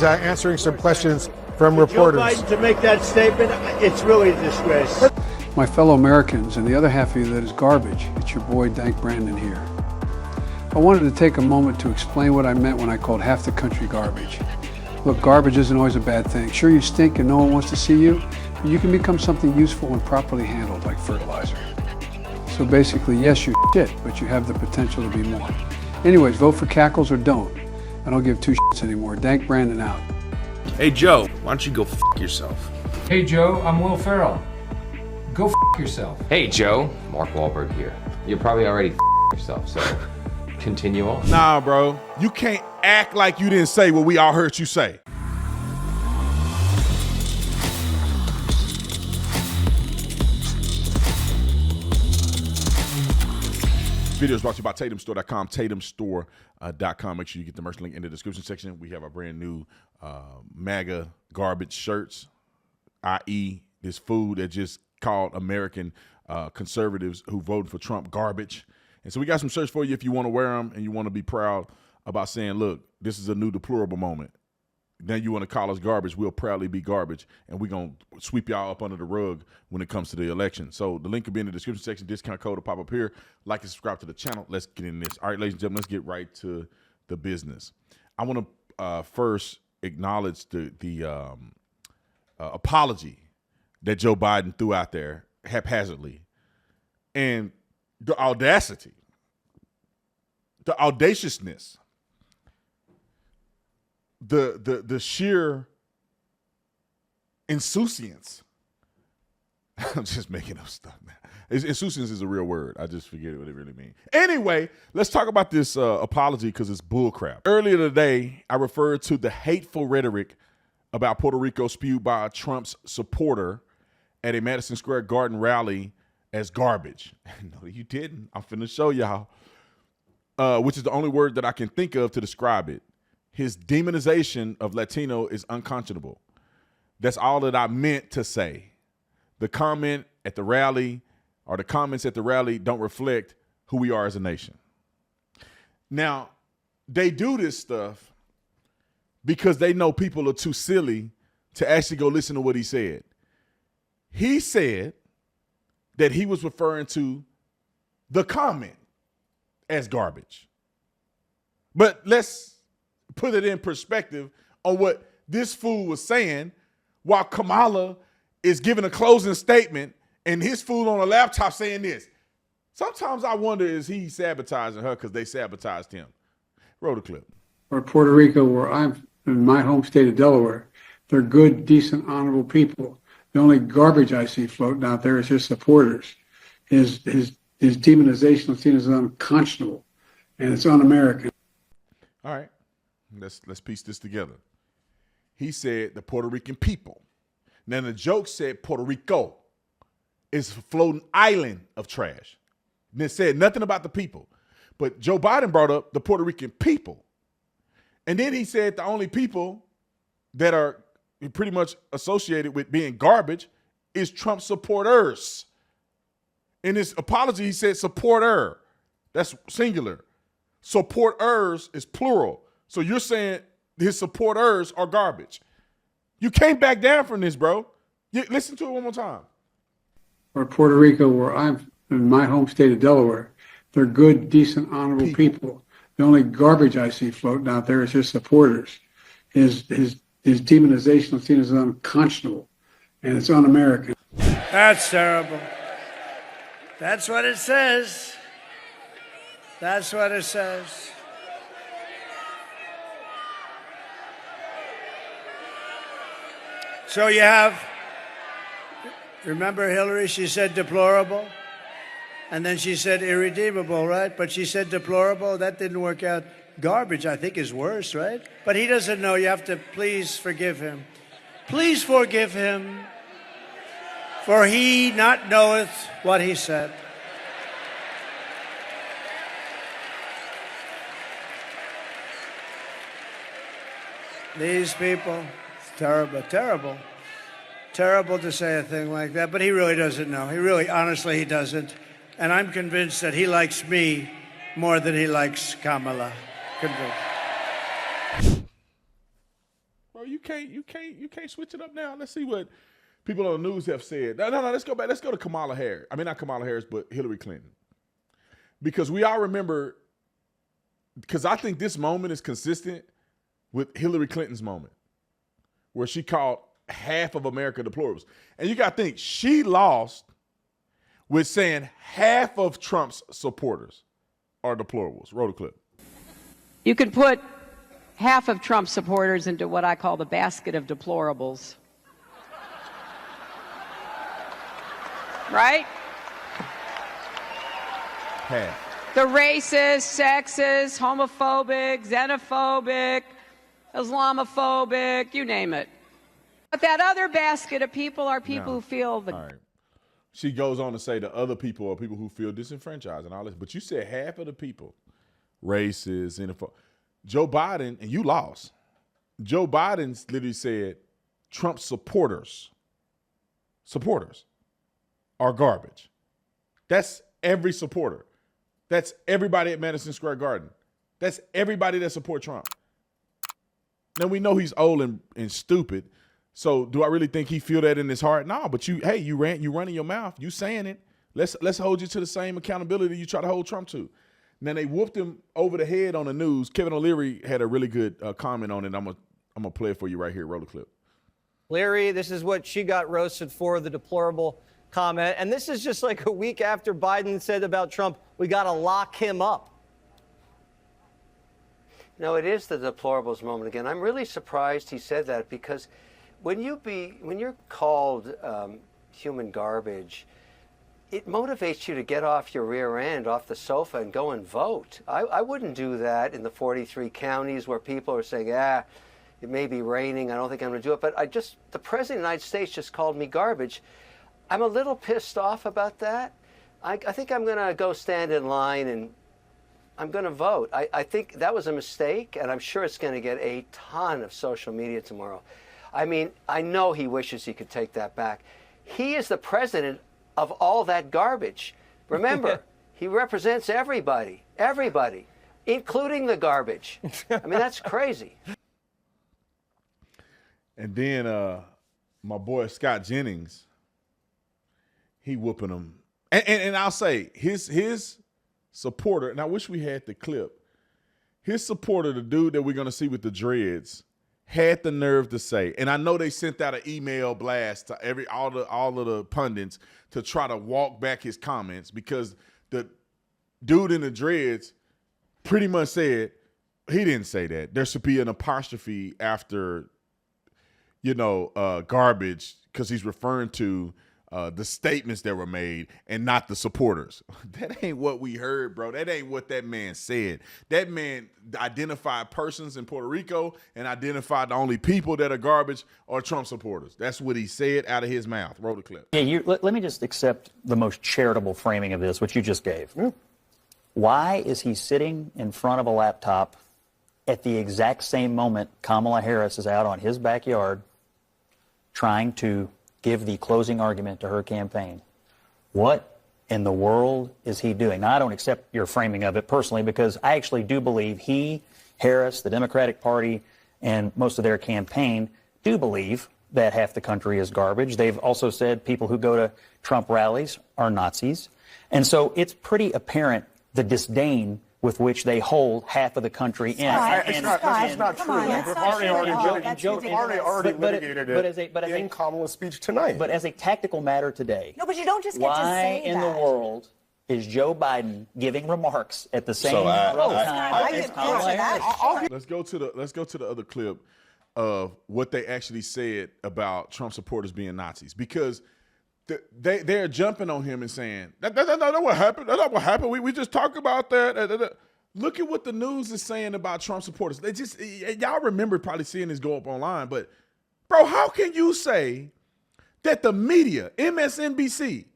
was answering some questions from reporters. Joe Biden to make that statement, it's really a disgrace. My fellow Americans and the other half of you that is garbage, it's your boy Dank Brandon here. I wanted to take a moment to explain what I meant when I called half the country garbage. Look, garbage isn't always a bad thing. Sure, you stink and no one wants to see you, but you can become something useful when properly handled, like fertilizer. So basically, yes, you're shit, but you have the potential to be more. Anyways, vote for Cackles or don't. I don't give two shits anymore. Dank Brandon out. Hey, Joe, why don't you go f*** yourself? Hey, Joe, I'm Will Ferrell. Go f*** yourself. Hey, Joe, Mark Wahlberg here. You're probably already f*** yourself, so continue on. Nah, bro, you can't act like you didn't say what we all heard you say. This video is brought to you by TatumStore.com, TatumStore.com. Make sure you get the merch link in the description section. We have our brand new MAGA garbage shirts, i.e. this food that just called American conservatives who voted for Trump garbage. And so we got some shirts for you if you want to wear them and you want to be proud about saying, look, this is a new deplorable moment. Then you want to call us garbage, we'll proudly be garbage, and we're going to sweep y'all up under the rug when it comes to the election. So the link will be in the description section. Discount code will pop up here. Like and subscribe to the channel. Let's get in this. All right, ladies and gentlemen, let's get right to the business. I want to first acknowledge the apology that Joe Biden threw out there haphazardly, and the audacity, the audaciousness, the sheer insouciance. I'm just making up stuff, man. Insouciance is a real word. I just forget what it really means. Anyway, let's talk about this apology because it's bullcrap. Earlier today, I referred to the hateful rhetoric about Puerto Rico spewed by Trump's supporter at a Madison Square Garden rally as garbage. No, you didn't. I'm finna show y'all, which is the only word that I can think of to describe it. His demonization of Latino is unconscionable. That's all that I meant to say. The comment at the rally or the comments at the rally don't reflect who we are as a nation. Now, they do this stuff because they know people are too silly to actually go listen to what he said. He said that he was referring to the comment as garbage. But let's put it in perspective on what this fool was saying while Kamala is giving a closing statement and his fool on a laptop saying this. Sometimes I wonder, is he sabotaging her because they sabotaged him? Roll the clip. Or Puerto Rico, where I'm in my home state of Delaware, they're good, decent, honorable people. The only garbage I see floating out there is his supporters. His demonization of Latino is unconscionable, and it's un-American. All right, let's piece this together. He said the Puerto Rican people. Now the joke said Puerto Rico is a floating island of trash. And it said nothing about the people. But Joe Biden brought up the Puerto Rican people. And then he said the only people that are pretty much associated with being garbage is Trump supporters. In his apology, he said supporter. That's singular. Supporters is plural. So you're saying his supporters are garbage. You can't back down from this, bro. Listen to it one more time. Or Puerto Rico, where I'm in my home state of Delaware, they're good, decent, honorable people. The only garbage I see floating out there is his supporters. His demonization of Latino is unconscionable, and it's un-American. That's terrible. That's what it says. That's what it says. So you have, remember Hillary, she said deplorable, and then she said irredeemable, right? But she said deplorable, that didn't work out. Garbage, I think, is worse, right? But he doesn't know. You have to please forgive him. Please forgive him, for he not knoweth what he said. These people, it's terrible, terrible. Terrible to say a thing like that, but he really doesn't know. He really, honestly, he doesn't. And I'm convinced that he likes me more than he likes Kamala. Convinced. Bro, you can't switch it up now. Let's see what people on the news have said. No, let's go back. Let's go to Kamala Harris. I mean, not Kamala Harris, but Hillary Clinton. Because we all remember, because I think this moment is consistent with Hillary Clinton's moment, where she called half of America deplorables. And you got to think, she lost with saying half of Trump's supporters are deplorables. Roll the clip. You could put half of Trump supporters into what I call the basket of deplorables. Right? Half. The racist, sexist, homophobic, xenophobic, Islamophobic, you name it. But that other basket of people are people who feel the... All right. She goes on to say the other people are people who feel disenfranchised and all this. But you said half of the people, racist, xenophobic. Joe Biden, and you lost. Joe Biden literally said Trump supporters are garbage. That's every supporter. That's everybody at Madison Square Garden. That's everybody that support Trump. Now, we know he's old and stupid. So do I really think he feel that in his heart? No, but you running your mouth. You saying it. Let's hold you to the same accountability you try to hold Trump to. Now, they whooped him over the head on the news. Kevin O'Leary had a really good comment on it. I'm gonna play it for you right here. Roll the clip. Leary, this is what she got roasted for, the deplorable comment. And this is just like a week after Biden said about Trump, we got to lock him up. No, it is the deplorables moment again. I'm really surprised he said that, because when you're called human garbage, it motivates you to get off your rear end, off the sofa, and go and vote. I wouldn't do that in the 43 counties where people are saying, it may be raining, I don't think I'm going to do it. But the President of the United States just called me garbage. I'm a little pissed off about that. I think I'm going to go stand in line and I'm going to vote. I think that was a mistake, and I'm sure it's going to get a ton of social media tomorrow. I mean, I know he wishes he could take that back. He is the president of all that garbage. Remember, he represents everybody, including the garbage. I mean, that's crazy. And then my boy Scott Jennings, he whooping him. And I'll say, his supporter, and I wish we had the clip, his supporter, the dude that we're going to see with the dreads, had the nerve to say, and I know they sent out an email blast to all of the pundits to try to walk back his comments, because the dude in the dreads pretty much said he didn't say that. There should be an apostrophe after, garbage, because he's referring to the statements that were made and not the supporters. That ain't what we heard, bro. That ain't what that man said. That man identified persons in Puerto Rico and identified the only people that are garbage are Trump supporters. That's what he said out of his mouth. Roll the clip. Yeah, let me just accept the most charitable framing of this, which you just gave. Why is he sitting in front of a laptop at the exact same moment Kamala Harris is out on his backyard trying to give the closing argument to her campaign? What in the world is he doing? Now, I don't accept your framing of it personally, because I actually do believe he, Harris, the Democratic Party, and most of their campaign do believe that half the country is garbage. They've also said people who go to Trump rallies are Nazis. And so it's pretty apparent the disdain with which they hold half of the country in. It's not true. We've already litigated it in Kamala's speech tonight. But as a tactical matter today, no, but you don't just get to say why in the world is Joe Biden giving remarks at the same time as Kamala Harris? Let's go to the other clip of what they actually said about Trump supporters being Nazis, because they're jumping on him and saying, that's not what happened. That's not what happened. We just talked about that. Look at what the news is saying about Trump supporters. Y'all remember probably seeing this go up online, but bro, how can you say that the media, MSNBC,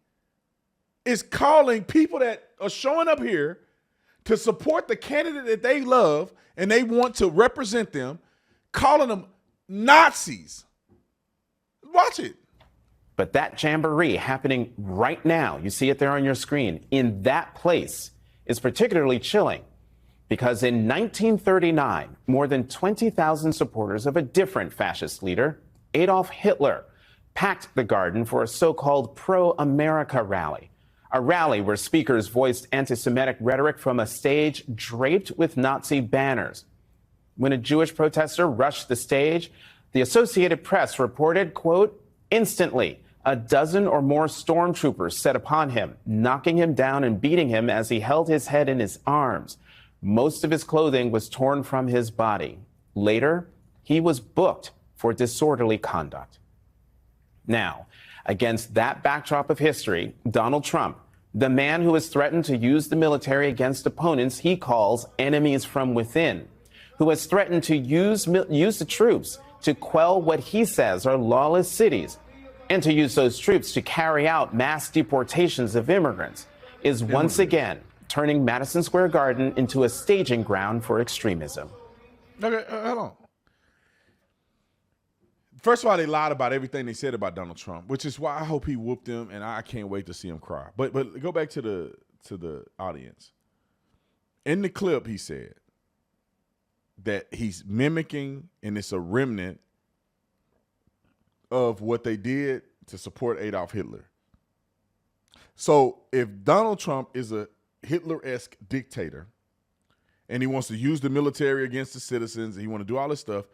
is calling people that are showing up here to support the candidate that they love and they want to represent them, calling them Nazis? Watch it. But that jamboree happening right now, you see it there on your screen, in that place is particularly chilling, Because in 1939, more than 20,000 supporters of a different fascist leader, Adolf Hitler, packed the Garden for a so-called pro-America rally. A rally where speakers voiced anti-Semitic rhetoric from a stage draped with Nazi banners. When a Jewish protester rushed the stage, the Associated Press reported, quote, instantly, a dozen or more stormtroopers set upon him, knocking him down and beating him as he held his head in his arms. Most of his clothing was torn from his body. Later, he was booked for disorderly conduct. Now, against that backdrop of history, Donald Trump, the man who has threatened to use the military against opponents he calls enemies from within, who has threatened to use the troops to quell what he says are lawless cities, and to use those troops to carry out mass deportations of immigrants, is once again turning Madison Square Garden into a staging ground for extremism. Okay, hold on. First of all, they lied about everything they said about Donald Trump, which is why I hope he whooped them, and I can't wait to see him cry. But go back to the audience. In the clip, he said that he's mimicking, and it's a remnant of what they did to support Adolf Hitler. So if Donald Trump is a Hitler-esque dictator and he wants to use the military against the citizens and he want to do all this stuff,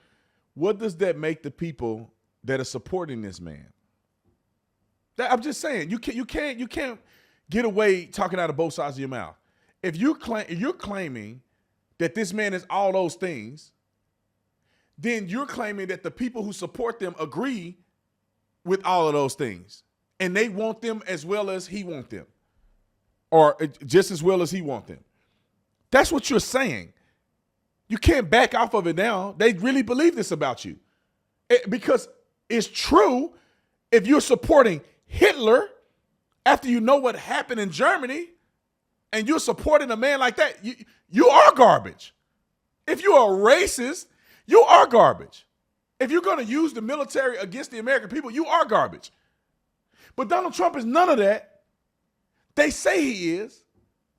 what does that make the people that are supporting this man? I'm just saying, you can't get away talking out of both sides of your mouth. If you're claiming that this man is all those things, then you're claiming that the people who support them agree with all of those things, and they want them as well as he wants them, or just as well as he wants them. That's what you're saying. You can't back off of it now. They really believe this about you. Because it's true, if you're supporting Hitler after you know what happened in Germany and you're supporting a man like that, you are garbage. If you're a racist, you are garbage. If you're going to use the military against the American people, you are garbage. But Donald Trump is none of that. They say he is.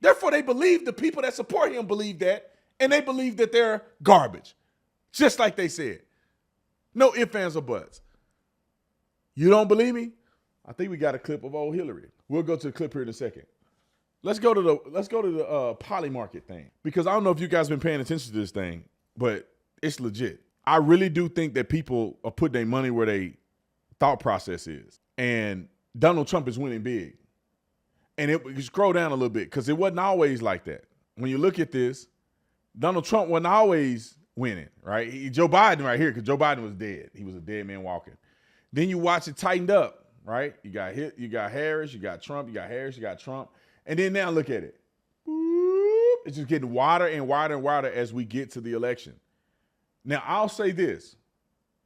Therefore, they believe, the people that support him believe that, and they believe that they're garbage, just like they said. No ifs, ands, or buts. You don't believe me? I think we got a clip of old Hillary. We'll go to the clip here in a second. Let's go to the Polymarket thing, because I don't know if you guys been paying attention to this thing, but it's legit. I really do think that people are putting their money where their thought process is, and Donald Trump is winning big. And you scroll down a little bit, because it wasn't always like that. When you look at this, Donald Trump wasn't always winning, right? Joe Biden right here, because Joe Biden was dead. He was a dead man walking. Then you watch it tightened up, right? You got Harris, you got Trump, you got Harris, you got Trump. And then now look at it. It's just getting wider and wider and wider as we get to the election. Now, I'll say this.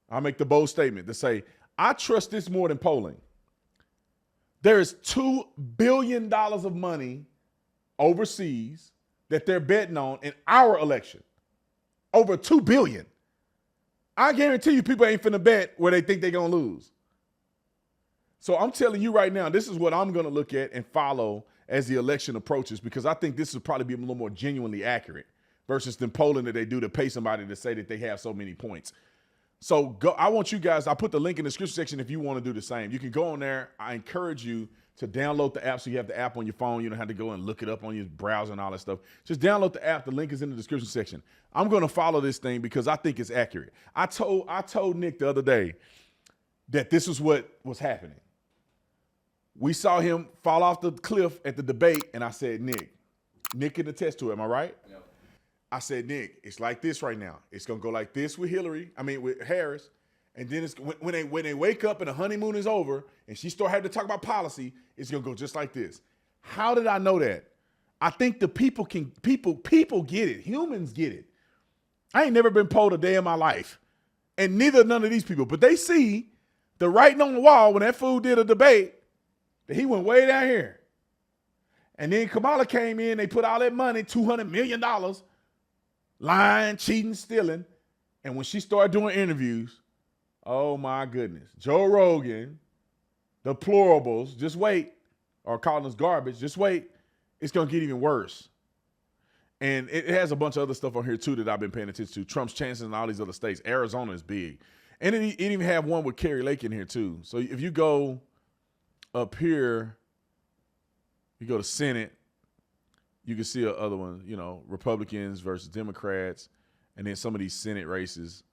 I'll make the bold statement to say, I trust this more than polling. There is $2 billion of money overseas that they're betting on in our election. Over $2 billion. I guarantee you people ain't finna bet where they think they're gonna lose. So I'm telling you right now, this is what I'm gonna look at and follow as the election approaches, because I think this will probably be a little more genuinely accurate versus the polling that they do to pay somebody to say that they have so many points. So go, I want you guys, I'll put the link in the description section if you want to do the same. You can go on there. I encourage you to download the app so you have the app on your phone. You don't have to go and look it up on your browser and all that stuff. Just download the app. The link is in the description section. I'm going to follow this thing because I think it's accurate. I told Nick the other day that this was what was happening. We saw him fall off the cliff at the debate, and I said, Nick can attest to it. Am I right? Yep. I said, Nick, it's like this right now. It's going to go like this with with Harris. And then it's when they wake up and the honeymoon is over and she start having to talk about policy, it's going to go just like this. How did I know that? I think the people get it. Humans get it. I ain't never been polled a day in my life. And none of these people. But they see the writing on the wall when that fool did a debate that he went way down here. And then Kamala came in, they put all that money, $200 million, lying, cheating, stealing. And when she started doing interviews, oh my goodness, Joe Rogan, deplorables, just wait, or calling us garbage, just wait, it's going to get even worse. And it has a bunch of other stuff on here, too, that I've been paying attention to. Trump's chances in all these other states. Arizona is big. And it even have one with Kerry Lake in here, too. So if you go up here, you go to Senate, you can see other one, you know, Republicans versus Democrats. And then some of these Senate races,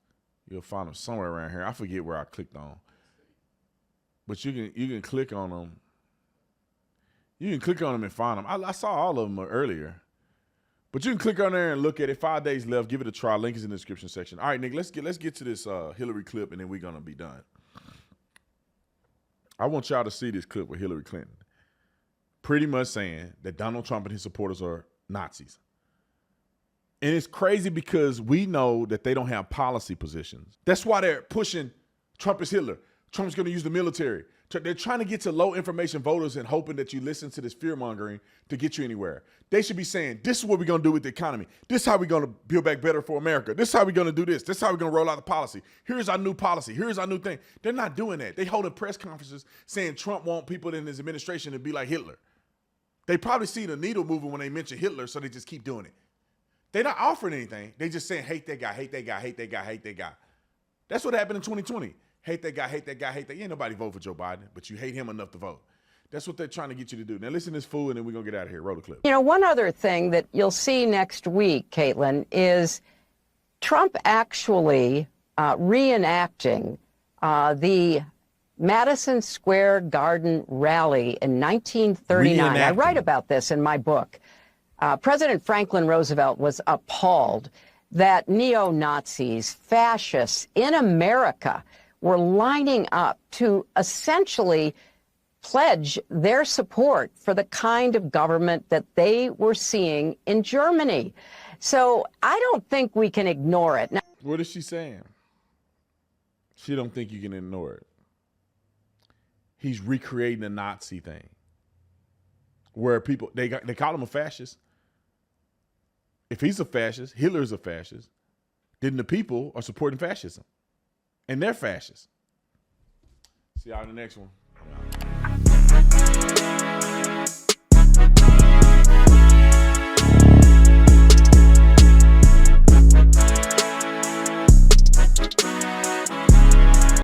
you'll find them somewhere around here. I forget where I clicked on. But you can click on them. You can click on them and find them. I saw all of them earlier. But you can click on there and look at it. 5 days left. Give it a try. Link is in the description section. All right, Nick, let's get to this Hillary clip, and then we're going to be done. I want y'all to see this clip with Hillary Clinton pretty much saying that Donald Trump and his supporters are Nazis. And it's crazy because we know that they don't have policy positions. That's why they're pushing Trump is Hitler. Trump's going to use the military. They're trying to get to low information voters and hoping that you listen to this fear mongering to get you anywhere. They should be saying, this is what we're going to do with the economy. This is how we're going to build back better for America. This is how we're going to do this. This is how we're going to roll out the policy. Here's our new policy. Here's our new thing. They're not doing that. They holding press conferences saying Trump wants people in his administration to be like Hitler. They probably see the needle moving when they mention Hitler, so they just keep doing it. They're not offering anything. They just saying, hate that guy, hate that guy, hate that guy, hate that guy. That's what happened in 2020. Hate that guy, hate that guy, hate that. Ain't nobody vote for Joe Biden, but you hate him enough to vote. That's what they're trying to get you to do. Now listen to this fool, and then we're going to get out of here. Roll the clip. You know, one other thing that you'll see next week, Caitlin, is Trump actually reenacting the Madison Square Garden rally in 1939. I write about this in my book. President Franklin Roosevelt was appalled that neo-Nazis, fascists in America were lining up to essentially pledge their support for the kind of government that they were seeing in Germany. So I don't think we can ignore it. Now, what is she saying? She don't think you can ignore it. He's recreating the Nazi thing where people, they call him a fascist. If he's a fascist, Hitler's a fascist, then the people are supporting fascism. And they're fascists. See y'all in the next one.